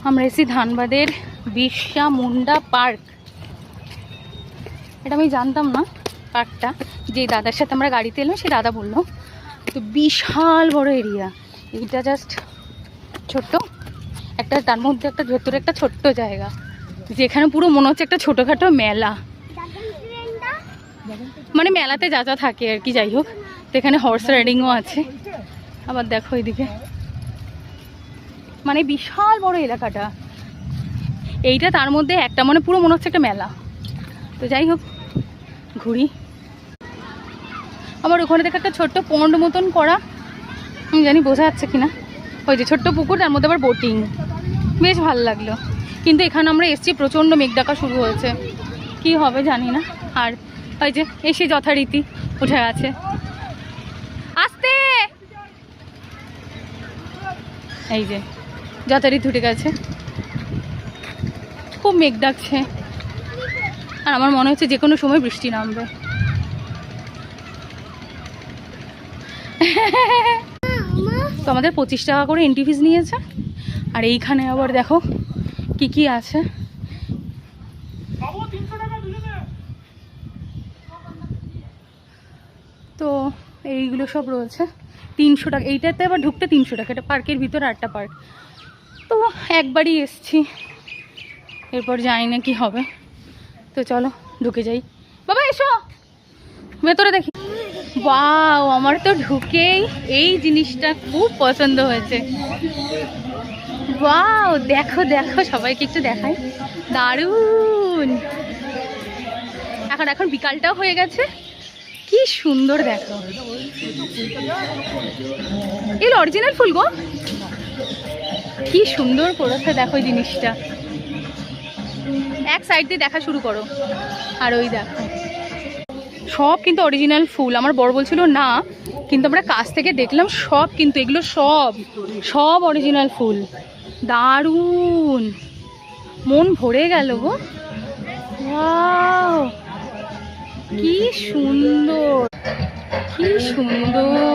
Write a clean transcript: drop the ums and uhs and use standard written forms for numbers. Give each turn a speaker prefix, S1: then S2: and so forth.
S1: আমরা এসেছি ধানবাদের বিরসা মুন্ডা পার্ক। এটা আমি জানতাম না পার্কটা, যে দাদার সাথে আমরা গাড়িতে এলাম সে দাদা বললো। তো বিশাল বড় এরিয়া, এইটা জাস্ট ছোট্ট একটা, তার মধ্যে একটা ভেতরে একটা ছোট্ট জায়গা, যেখানে পুরো মনে হচ্ছে একটা ছোটোখাটো মেলা, মানে মেলাতে যা যা থাকে আর কি। যাই হোক, তো এখানে হর্স রাইডিংও আছে। আবার দেখো এদিকে, মানে বিশাল বড় এলাকাটা এইটা, তার মধ্যে একটা মানে পুরো মনে হচ্ছে একটা মেলা। তো যাই হোক ঘুরি। আবার ওখানে দেখো একটা ছোট্ট পন্ড মতন করা, আমি জানি বোঝা যাচ্ছে কিনা, ওই যে ছোট্ট পুকুর, তার মধ্যে আবার বোটিং, বেশ ভালো লাগলো। কিন্তু এখানে আমরা এসছি প্রচণ্ড মেঘ ডাকা শুরু হয়েছে, কি হবে জানি না। আর ওই যে এসে যথারীতি উঠে গেছে, আসতে এই যে যথারীতি উঠে গেছে, খুব মেঘ ডাকছে। আর আমার মনে হচ্ছে যে কোনো সময় বৃষ্টি নামবে। তো আমাদের 25 টাকা করে এন্ট্রি ফিস নিয়েছে। আর এইখানে আবার দেখো কি কি আছে। তো এইগুলো সব রয়েছে 300 টাকা, এইটাতে আবার ঢুকতে 300 টাকা। এটা পার্কের ভিতরে আরেকটা পার্ক। তো একবারই এসছি, এরপর জানি না কি হবে। তো চলো ঢুকে যাই। বাবা এসো ভেতরে দেখি। বাও, আমার তো ঢুকেই এই জিনিসটা খুব পছন্দ হয়েছে। বাও, দেখো দেখো, সবাইকে একটু দেখাই, দারুণ। এখন বিকালটাও হয়ে গেছে, কি সুন্দর দেখো। এই অরিজিনাল ফুল গো, কি সুন্দর করেছে দেখো এই জিনিসটা। এক সাইড দিয়ে দেখা শুরু করো, আর ওই দেখো সব কিন্তু অরিজিনাল ফুল। আমার বড় বলছিল না, কিন্তু আমরা কাছ থেকে দেখলাম সব, কিন্তু এগুলো সব সব অরিজিনাল ফুল। দারুণ, মন ভরে গেল গো। ওয়াও, কি সুন্দর, কি সুন্দর।